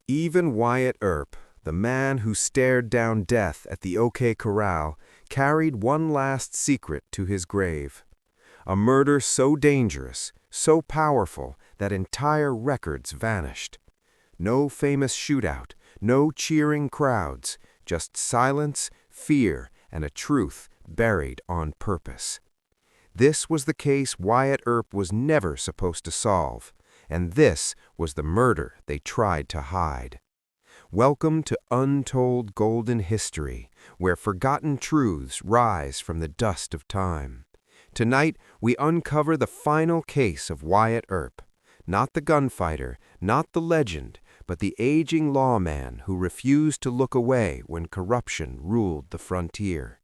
Even Wyatt Earp, the man who stared down death at the OK Corral, carried one last secret to his grave. A murder so dangerous, so powerful, that entire records vanished. No famous shootout, no cheering crowds, just silence, fear, and a truth buried on purpose. This was the case Wyatt Earp was never supposed to solve, and this was the murder they tried to hide. Welcome to Untold Golden History, where forgotten truths rise from the dust of time. Tonight, we uncover the final case of Wyatt Earp, not the gunfighter, not the legend, but the aging lawman who refused to look away when corruption ruled the frontier.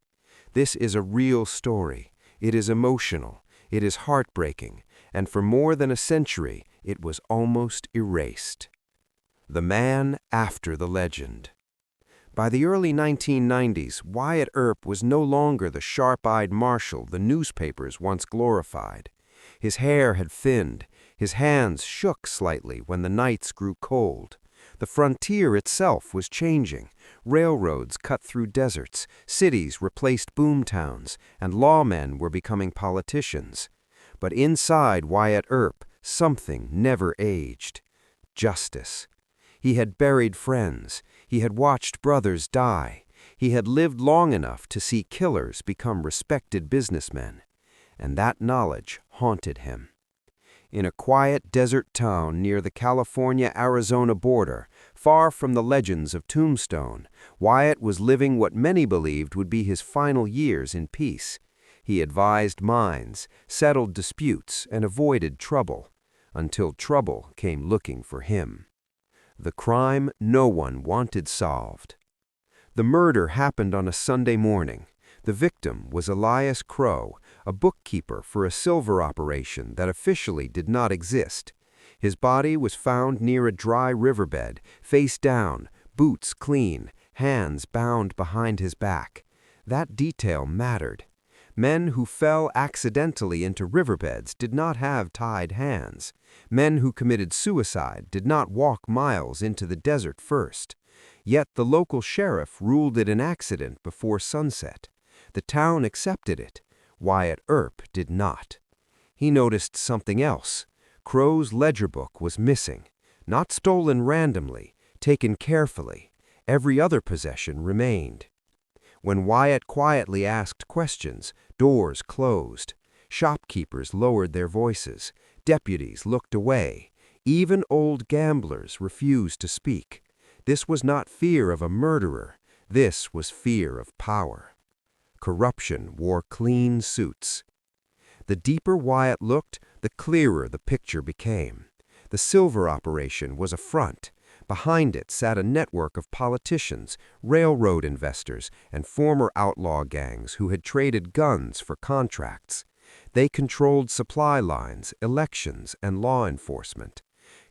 This is a real story. It is emotional, it is heartbreaking, and for more than a century, it was almost erased. The man after the legend. By the early 1990s, Wyatt Earp was no longer the sharp-eyed marshal the newspapers once glorified. His hair had thinned, his hands shook slightly when the nights grew cold. The frontier itself was changing. Railroads cut through deserts, cities replaced boomtowns, and lawmen were becoming politicians. But inside Wyatt Earp, something never aged. Justice. He had buried friends. He had watched brothers die. He had lived long enough to see killers become respected businessmen. And that knowledge haunted him. In a quiet desert town near the California-Arizona border, far from the legends of Tombstone, Wyatt was living what many believed would be his final years in peace. He advised minds, settled disputes, and avoided trouble, until trouble came looking for him. The crime no one wanted solved. The murder happened on a Sunday morning. The victim was Elias Crowe, a bookkeeper for a silver operation that officially did not exist. His body was found near a dry riverbed, face down, boots clean, hands bound behind his back. That detail mattered. Men who fell accidentally into riverbeds did not have tied hands. Men who committed suicide did not walk miles into the desert first. Yet the local sheriff ruled it an accident before sunset. The town accepted it. Wyatt Earp did not. He noticed something else. Crowe's ledger book was missing. Not stolen randomly, taken carefully. Every other possession remained. When Wyatt quietly asked questions, doors closed. Shopkeepers lowered their voices. Deputies looked away. Even old gamblers refused to speak. This was not fear of a murderer. This was fear of power. Corruption wore clean suits. The deeper Wyatt looked, the clearer the picture became. The silver operation was a front. Behind it sat a network of politicians, railroad investors, and former outlaw gangs who had traded guns for contracts. They controlled supply lines, elections, and law enforcement.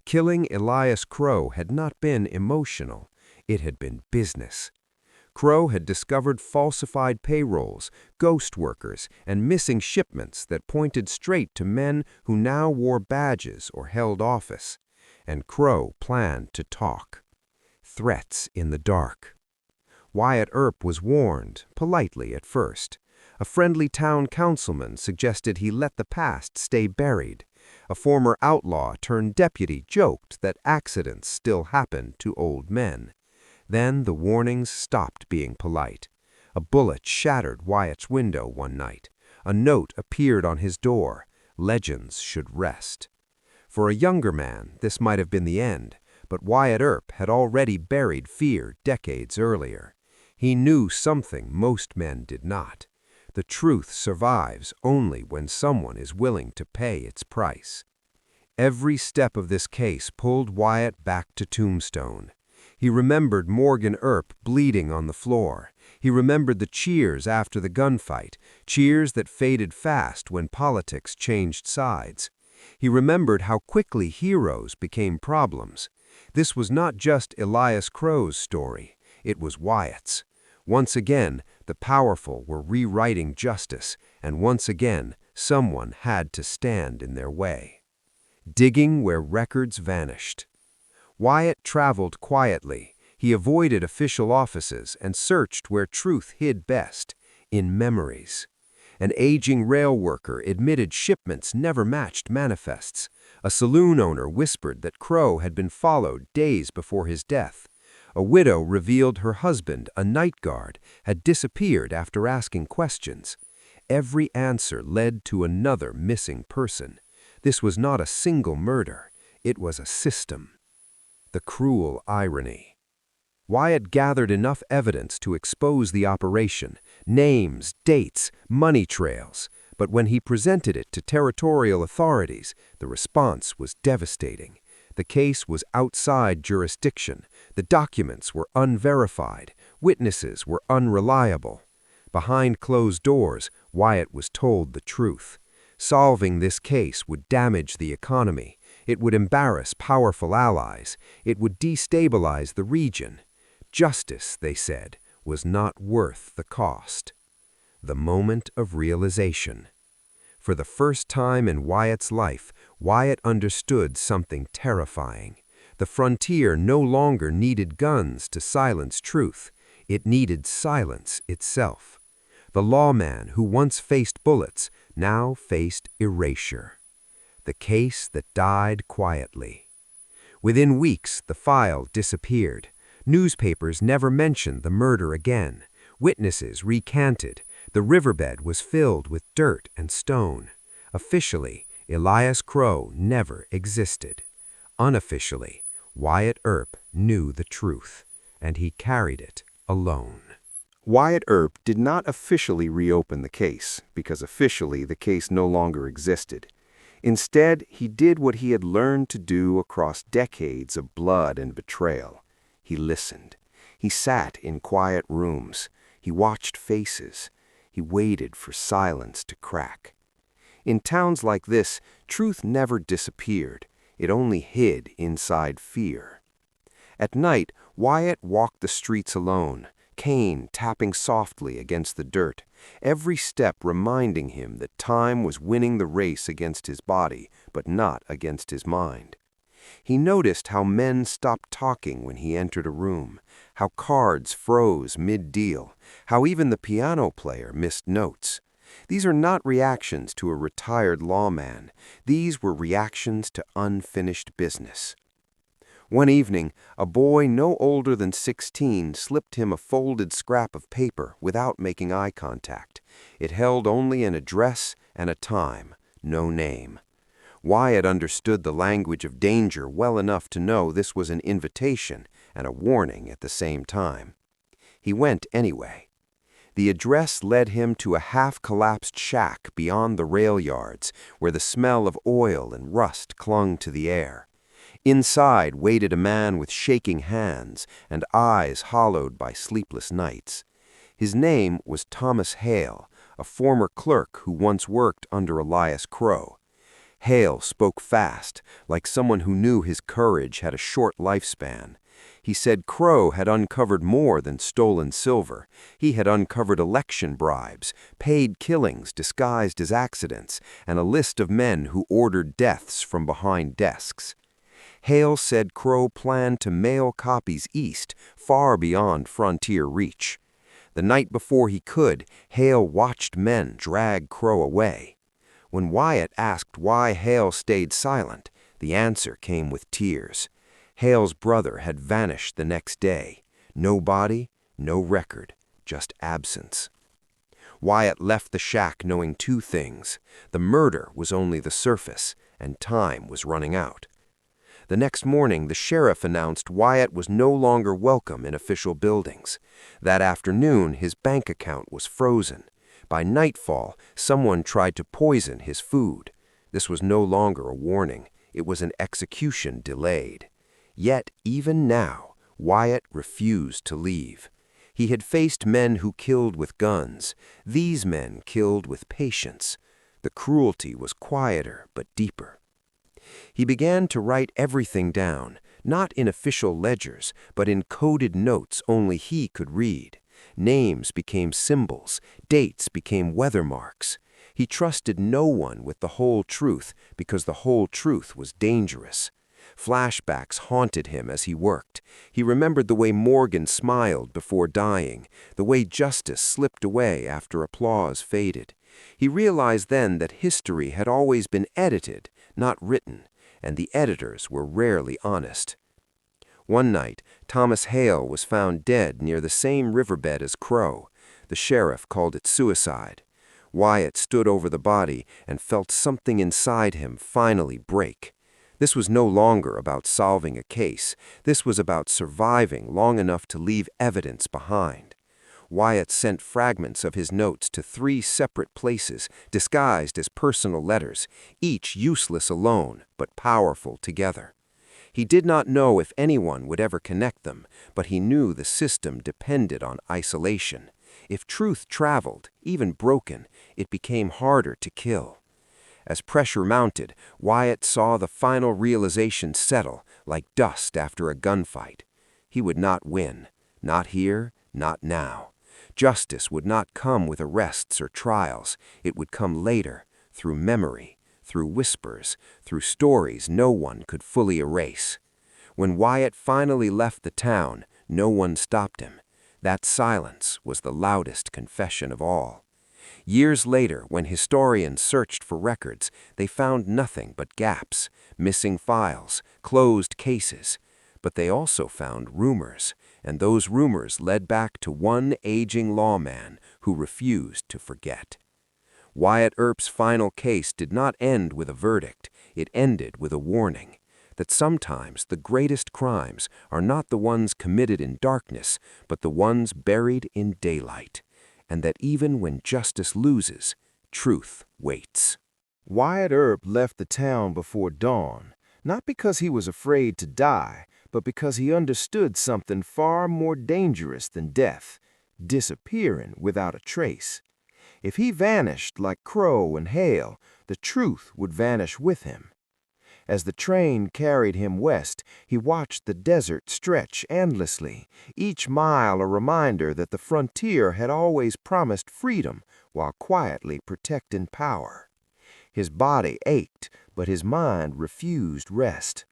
Killing Elias Crowe had not been emotional. It had been business. Crowe had discovered falsified payrolls, ghost workers, and missing shipments that pointed straight to men who now wore badges or held office. And Crowe planned to talk. Threats in the dark. Wyatt Earp was warned, politely at first. A friendly town councilman suggested he let the past stay buried. A former outlaw turned deputy joked that accidents still happened to old men. Then the warnings stopped being polite. A bullet shattered Wyatt's window one night. A note appeared on his door. Legends should rest. For a younger man, this might have been the end, but Wyatt Earp had already buried fear decades earlier. He knew something most men did not. The truth survives only when someone is willing to pay its price. Every step of this case pulled Wyatt back to Tombstone. He remembered Morgan Earp bleeding on the floor. He remembered the cheers after the gunfight, cheers that faded fast when politics changed sides. He remembered how quickly heroes became problems. This was not just Elias Crowe's story, it was Wyatt's. Once again, the powerful were rewriting justice, and once again, someone had to stand in their way. Digging where records vanished. Wyatt traveled quietly. He avoided official offices and searched where truth hid best, in memories. An aging rail worker admitted shipments never matched manifests. A saloon owner whispered that Crowe had been followed days before his death. A widow revealed her husband, a night guard, had disappeared after asking questions. Every answer led to another missing person. This was not a single murder. It was a system. The cruel irony. Wyatt gathered enough evidence to expose the operation, names, dates, money trails, but when he presented it to territorial authorities, the response was devastating. The case was outside jurisdiction, the documents were unverified, witnesses were unreliable. Behind closed doors, Wyatt was told the truth. Solving this case would damage the economy. It would embarrass powerful allies. It would destabilize the region. Justice, they said, was not worth the cost. The moment of realization. For the first time in Wyatt's life, Wyatt understood something terrifying. The frontier no longer needed guns to silence truth. It needed silence itself. The lawman who once faced bullets now faced erasure. The case that died quietly. Within weeks, the file disappeared. Newspapers never mentioned the murder again. Witnesses recanted. The riverbed was filled with dirt and stone. Officially, Elias Crowe never existed. Unofficially, Wyatt Earp knew the truth, and he carried it alone. Wyatt Earp did not officially reopen the case, because officially the case no longer existed. Instead, he did what he had learned to do across decades of blood and betrayal. He listened. He sat in quiet rooms. He watched faces. He waited for silence to crack. In towns like this, truth never disappeared. It only hid inside fear. At night, Wyatt walked the streets alone, cane tapping softly against the dirt, every step reminding him that time was winning the race against his body, but not against his mind. He noticed how men stopped talking when he entered a room, how cards froze mid-deal, how even the piano player missed notes. These are not reactions to a retired lawman. These were reactions to unfinished business. One evening, a boy no older than 16 slipped him a folded scrap of paper without making eye contact. It held only an address and a time, no name. Wyatt understood the language of danger well enough to know this was an invitation and a warning at the same time. He went anyway. The address led him to a half-collapsed shack beyond the rail yards, where the smell of oil and rust clung to the air. Inside waited a man with shaking hands and eyes hollowed by sleepless nights. His name was Thomas Hale, a former clerk who once worked under Elias Crowe. Hale spoke fast, like someone who knew his courage had a short lifespan. He said Crowe had uncovered more than stolen silver. He had uncovered election bribes, paid killings disguised as accidents, and a list of men who ordered deaths from behind desks. Hale said Crowe planned to mail copies east, far beyond frontier reach. The night before he could, Hale watched men drag Crowe away. When Wyatt asked why Hale stayed silent, the answer came with tears. Hale's brother had vanished the next day. No body, no record, just absence. Wyatt left the shack knowing two things. The murder was only the surface, and time was running out. The next morning, the sheriff announced Wyatt was no longer welcome in official buildings. That afternoon, his bank account was frozen. By nightfall, someone tried to poison his food. This was no longer a warning. It was an execution delayed. Yet, even now, Wyatt refused to leave. He had faced men who killed with guns. These men killed with patience. The cruelty was quieter but deeper. He began to write everything down, not in official ledgers, but in coded notes only he could read. Names became symbols, dates became weather marks. He trusted no one with the whole truth because the whole truth was dangerous. Flashbacks haunted him as he worked. He remembered the way Morgan smiled before dying, the way justice slipped away after applause faded. He realized then that history had always been edited, not written, and the editors were rarely honest. One night, Thomas Hale was found dead near the same riverbed as Crowe. The sheriff called it suicide. Wyatt stood over the body and felt something inside him finally break. This was no longer about solving a case. This was about surviving long enough to leave evidence behind. Wyatt sent fragments of his notes to 3 separate places, disguised as personal letters, each useless alone, but powerful together. He did not know if anyone would ever connect them, but he knew the system depended on isolation. If truth traveled, even broken, it became harder to kill. As pressure mounted, Wyatt saw the final realization settle, like dust after a gunfight. He would not win. Not here, not now. Justice would not come with arrests or trials. It would come later, through memory, through whispers, through stories no one could fully erase. When Wyatt finally left the town, no one stopped him. That silence was the loudest confession of all. Years later, when historians searched for records, they found nothing but gaps, missing files, closed cases. But they also found rumors, and those rumors led back to one aging lawman who refused to forget. Wyatt Earp's final case did not end with a verdict. It ended with a warning that sometimes the greatest crimes are not the ones committed in darkness, but the ones buried in daylight, and that even when justice loses, truth waits. Wyatt Earp left the town before dawn, not because he was afraid to die, but because he understood something far more dangerous than death, disappearing without a trace. If he vanished like Crowe and Hale, the truth would vanish with him. As the train carried him west, he watched the desert stretch endlessly, each mile a reminder that the frontier had always promised freedom while quietly protecting power. His body ached, but his mind refused rest.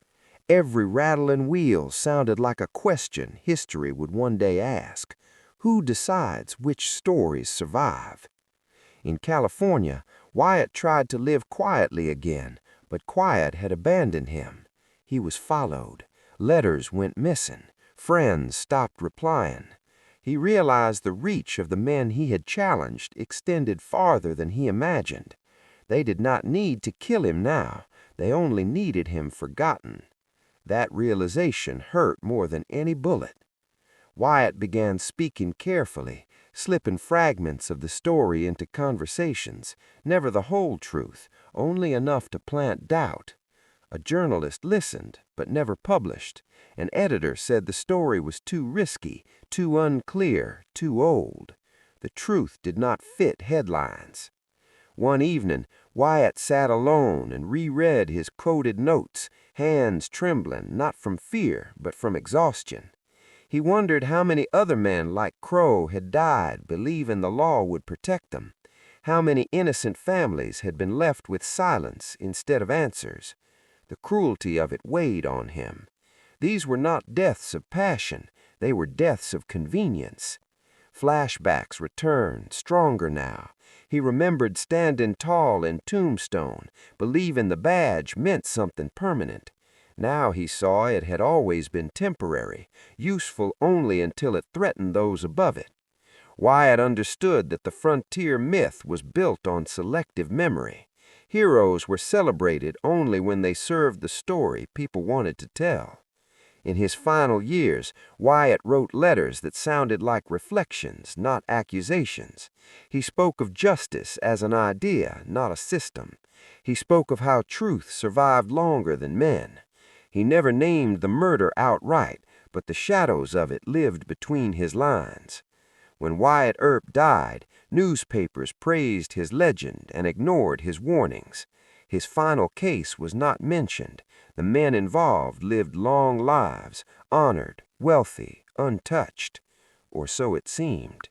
Every rattling wheel sounded like a question history would one day ask. Who decides which stories survive? In California, Wyatt tried to live quietly again, but quiet had abandoned him. He was followed. Letters went missing. Friends stopped replying. He realized the reach of the men he had challenged extended farther than he imagined. They did not need to kill him now. They only needed him forgotten. That realization hurt more than any bullet. Wyatt began speaking carefully, slipping fragments of the story into conversations, never the whole truth, only enough to plant doubt. A journalist listened, but never published. An editor said the story was too risky, too unclear, too old. The truth did not fit headlines. One evening, Wyatt sat alone and reread his quoted notes, hands trembling, not from fear, but from exhaustion. He wondered how many other men like Crowe had died believing the law would protect them, how many innocent families had been left with silence instead of answers. The cruelty of it weighed on him. These were not deaths of passion, they were deaths of convenience. Flashbacks returned, stronger now. He remembered standing tall in Tombstone, believing the badge meant something permanent. Now he saw it had always been temporary, useful only until it threatened those above it. Wyatt understood that the frontier myth was built on selective memory. Heroes were celebrated only when they served the story people wanted to tell. In his final years, Wyatt wrote letters that sounded like reflections, not accusations. He spoke of justice as an idea, not a system. He spoke of how truth survived longer than men. He never named the murder outright, but the shadows of it lived between his lines. When Wyatt Earp died, newspapers praised his legend and ignored his warnings. His final case was not mentioned. The men involved lived long lives, honored, wealthy, untouched. Or so it seemed.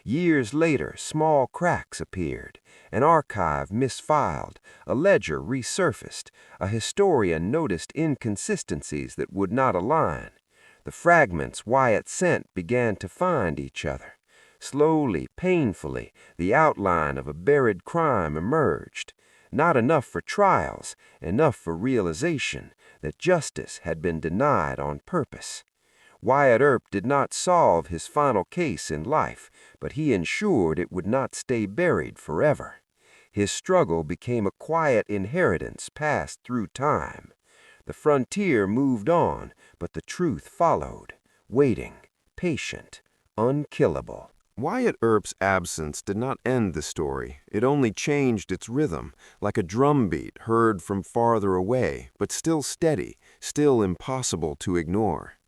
Years later, small cracks appeared, an archive misfiled, a ledger resurfaced, a historian noticed inconsistencies that would not align. The fragments Wyatt sent began to find each other. Slowly, painfully, the outline of a buried crime emerged. Not enough for trials, enough for realization that justice had been denied on purpose. Wyatt Earp did not solve his final case in life, but he ensured it would not stay buried forever. His struggle became a quiet inheritance passed through time. The frontier moved on, but the truth followed, waiting, patient, unkillable. Wyatt Earp's absence did not end the story. It only changed its rhythm, like a drumbeat heard from farther away, but still steady, still impossible to ignore.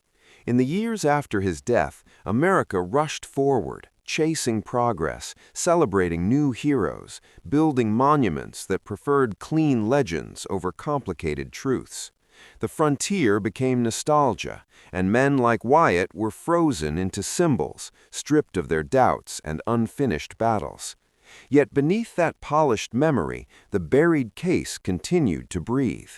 In the years after his death, America rushed forward, chasing progress, celebrating new heroes, building monuments that preferred clean legends over complicated truths. The frontier became nostalgia, and men like Wyatt were frozen into symbols, stripped of their doubts and unfinished battles. Yet beneath that polished memory, the buried case continued to breathe.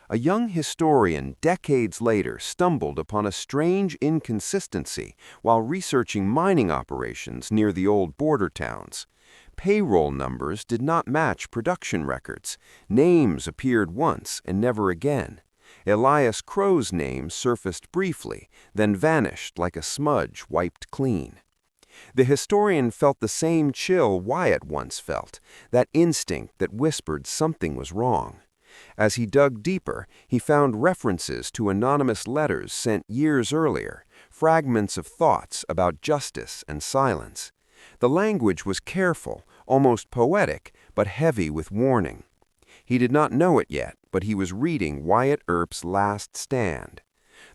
A young historian decades later stumbled upon a strange inconsistency while researching mining operations near the old border towns. Payroll numbers did not match production records. Names appeared once and never again. Elias Crowe's name surfaced briefly, then vanished like a smudge wiped clean. The historian felt the same chill Wyatt once felt, that instinct that whispered something was wrong. As he dug deeper, he found references to anonymous letters sent years earlier, fragments of thoughts about justice and silence. The language was careful, almost poetic, but heavy with warning. He did not know it yet, but he was reading Wyatt Earp's last stand.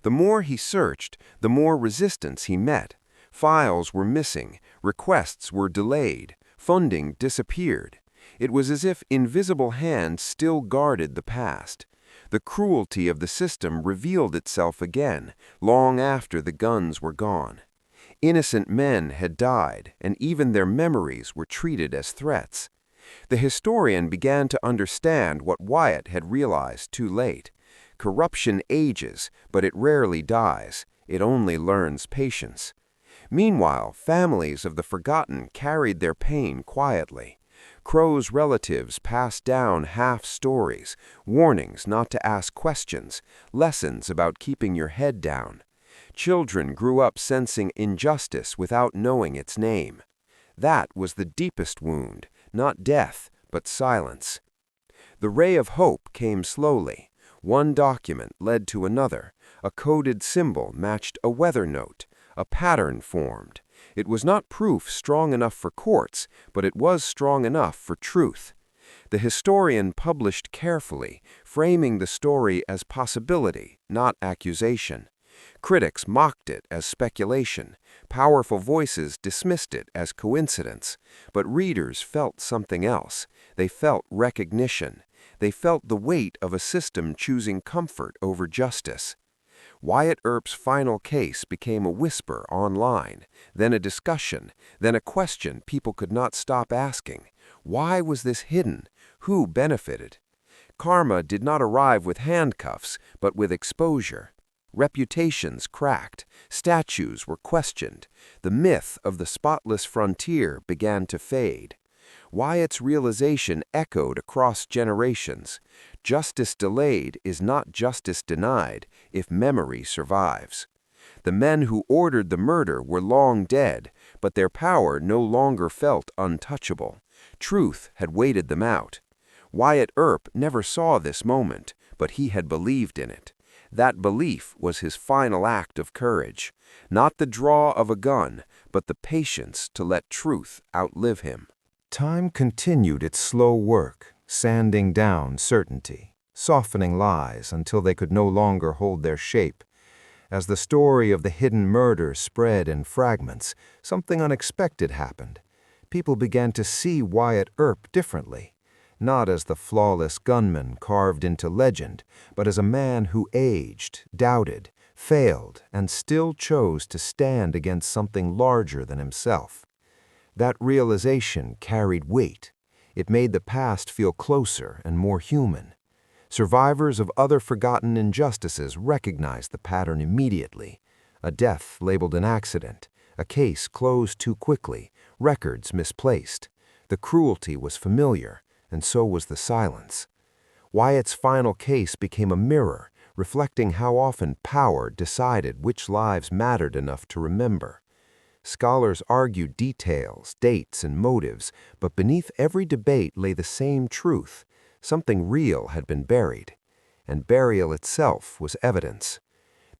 The more he searched, the more resistance he met. Files were missing, requests were delayed, funding disappeared. It was as if invisible hands still guarded the past. The cruelty of the system revealed itself again, long after the guns were gone. Innocent men had died, and even their memories were treated as threats. The historian began to understand what Wyatt had realized too late. Corruption ages, but it rarely dies. It only learns patience. Meanwhile, families of the forgotten carried their pain quietly. Crowe's relatives passed down half-stories, warnings not to ask questions, lessons about keeping your head down. Children grew up sensing injustice without knowing its name. That was the deepest wound, not death, but silence. The ray of hope came slowly. One document led to another. A coded symbol matched a weather note. A pattern formed. It was not proof strong enough for courts, but it was strong enough for truth. The historian published carefully, framing the story as possibility, not accusation. Critics mocked it as speculation. Powerful voices dismissed it as coincidence. But readers felt something else. They felt recognition. They felt the weight of a system choosing comfort over justice. Wyatt Earp's final case became a whisper online, then a discussion, then a question people could not stop asking. Why was this hidden? Who benefited? Karma did not arrive with handcuffs, but with exposure. Reputations cracked, statues were questioned, the myth of the spotless frontier began to fade. Wyatt's realization echoed across generations. Justice delayed is not justice denied if memory survives. The men who ordered the murder were long dead, but their power no longer felt untouchable. Truth had waited them out. Wyatt Earp never saw this moment, but he had believed in it. That belief was his final act of courage, not the draw of a gun, but the patience to let truth outlive him. Time continued its slow work, sanding down certainty, softening lies until they could no longer hold their shape. As the story of the hidden murder spread in fragments, something unexpected happened. People began to see Wyatt Earp differently, not as the flawless gunman carved into legend, but as a man who aged, doubted, failed, and still chose to stand against something larger than himself. That realization carried weight. It made the past feel closer and more human. Survivors of other forgotten injustices recognized the pattern immediately. A death labeled an accident, a case closed too quickly, records misplaced. The cruelty was familiar, and so was the silence. Wyatt's final case became a mirror, reflecting how often power decided which lives mattered enough to remember. Scholars argued details, dates, and motives, but beneath every debate lay the same truth. Something real had been buried, and burial itself was evidence.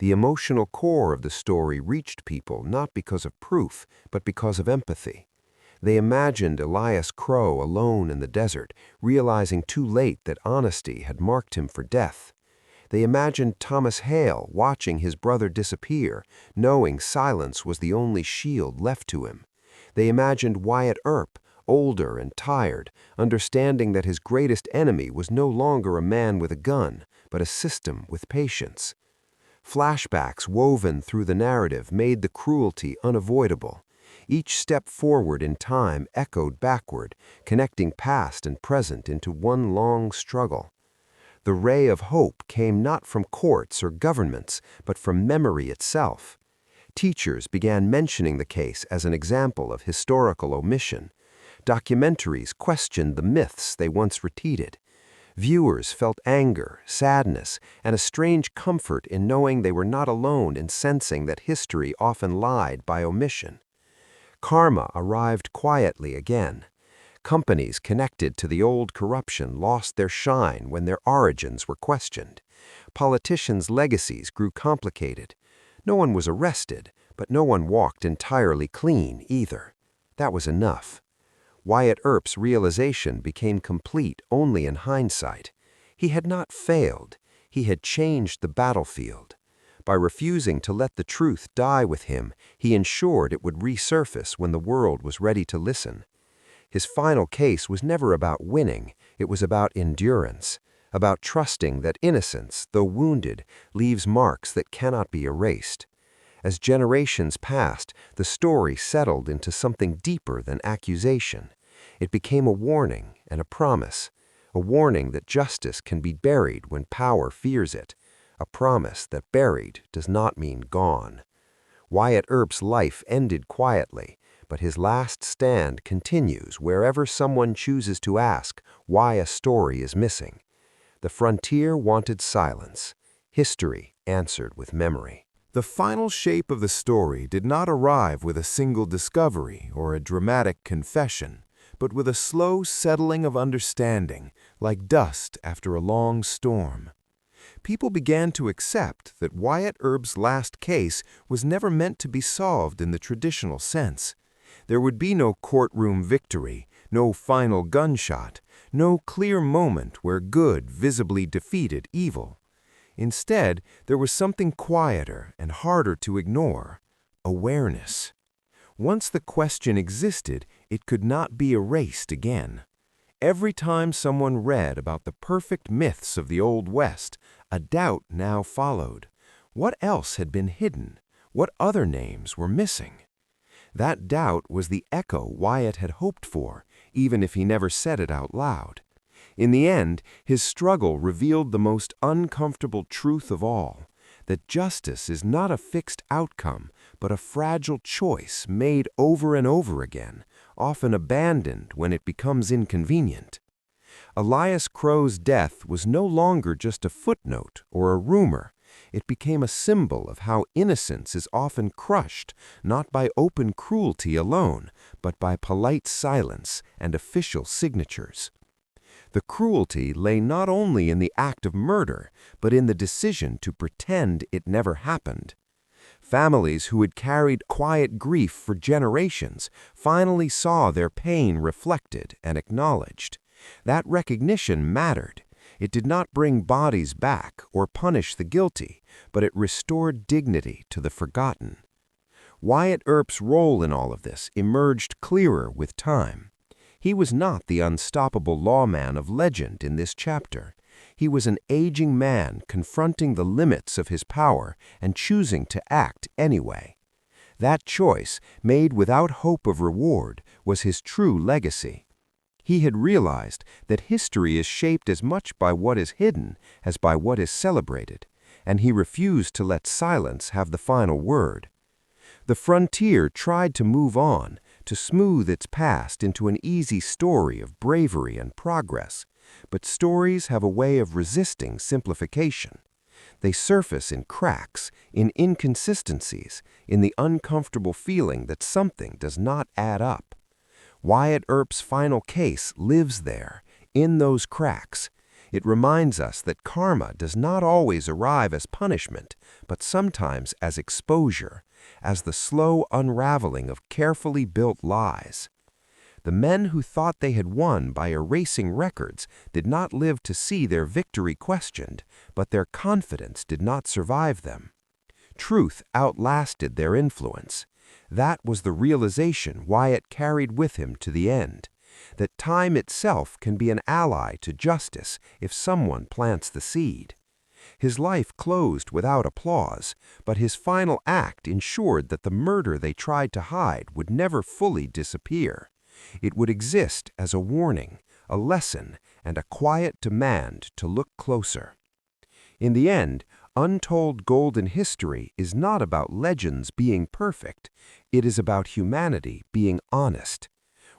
The emotional core of the story reached people not because of proof, but because of empathy. They imagined Elias Crowe alone in the desert, realizing too late that honesty had marked him for death. They imagined Thomas Hale watching his brother disappear, knowing silence was the only shield left to him. They imagined Wyatt Earp, older and tired, understanding that his greatest enemy was no longer a man with a gun, but a system with patience. Flashbacks woven through the narrative made the cruelty unavoidable. Each step forward in time echoed backward, connecting past and present into one long struggle. The ray of hope came not from courts or governments, but from memory itself. Teachers began mentioning the case as an example of historical omission. Documentaries questioned the myths they once repeated. Viewers felt anger, sadness, and a strange comfort in knowing they were not alone in sensing that history often lied by omission. Karma arrived quietly again. Companies connected to the old corruption lost their shine when their origins were questioned. Politicians' legacies grew complicated. No one was arrested, but no one walked entirely clean either. That was enough. Wyatt Earp's realization became complete only in hindsight. He had not failed. He had changed the battlefield. By refusing to let the truth die with him, he ensured it would resurface when the world was ready to listen. His final case was never about winning, it was about endurance, about trusting that innocence, though wounded, leaves marks that cannot be erased. As generations passed, the story settled into something deeper than accusation. It became a warning and a promise, a warning that justice can be buried when power fears it, a promise that buried does not mean gone. Wyatt Earp's life ended quietly, but his last stand continues wherever someone chooses to ask why a story is missing. The frontier wanted silence. History answered with memory. The final shape of the story did not arrive with a single discovery or a dramatic confession, but with a slow settling of understanding, like dust after a long storm. People began to accept that Wyatt Earp's last case was never meant to be solved in the traditional sense. There would be no courtroom victory, no final gunshot, no clear moment where good visibly defeated evil. Instead, there was something quieter and harder to ignore: awareness. Once the question existed, it could not be erased again. Every time someone read about the perfect myths of the Old West, a doubt now followed. What else had been hidden? What other names were missing? That doubt was the echo Wyatt had hoped for, even if he never said it out loud. In the end, his struggle revealed the most uncomfortable truth of all, that justice is not a fixed outcome, but a fragile choice made over and over again, often abandoned when it becomes inconvenient. Elias Crowe's death was no longer just a footnote or a rumor. It became a symbol of how innocence is often crushed, not by open cruelty alone, but by polite silence and official signatures. The cruelty lay not only in the act of murder, but in the decision to pretend it never happened. Families who had carried quiet grief for generations finally saw their pain reflected and acknowledged. That recognition mattered. It did not bring bodies back or punish the guilty, but it restored dignity to the forgotten. Wyatt Earp's role in all of this emerged clearer with time. He was not the unstoppable lawman of legend in this chapter. He was an aging man confronting the limits of his power and choosing to act anyway. That choice, made without hope of reward, was his true legacy. He had realized that history is shaped as much by what is hidden as by what is celebrated, and he refused to let silence have the final word. The frontier tried to move on, to smooth its past into an easy story of bravery and progress, but stories have a way of resisting simplification. They surface in cracks, in inconsistencies, in the uncomfortable feeling that something does not add up. Wyatt Earp's final case lives there, in those cracks. It reminds us that karma does not always arrive as punishment, but sometimes as exposure, as the slow unraveling of carefully built lies. The men who thought they had won by erasing records did not live to see their victory questioned, but their confidence did not survive them. Truth outlasted their influence. That was the realization Wyatt carried with him to the end, that time itself can be an ally to justice if someone plants the seed. His life closed without applause, but his final act ensured that the murder they tried to hide would never fully disappear. It would exist as a warning, a lesson, and a quiet demand to look closer. In the end, Untold Golden History is not about legends being perfect. It is about humanity being honest.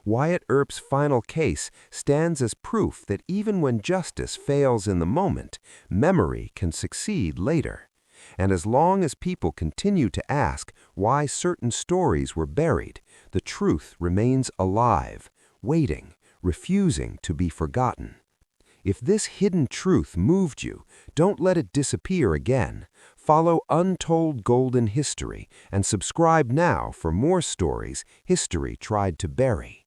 Wyatt Earp's final case stands as proof that even when justice fails in the moment, memory can succeed later. And as long as people continue to ask why certain stories were buried, the truth remains alive, waiting, refusing to be forgotten. If this hidden truth moved you, don't let it disappear again. Follow Untold Golden History and subscribe now for more stories history tried to bury.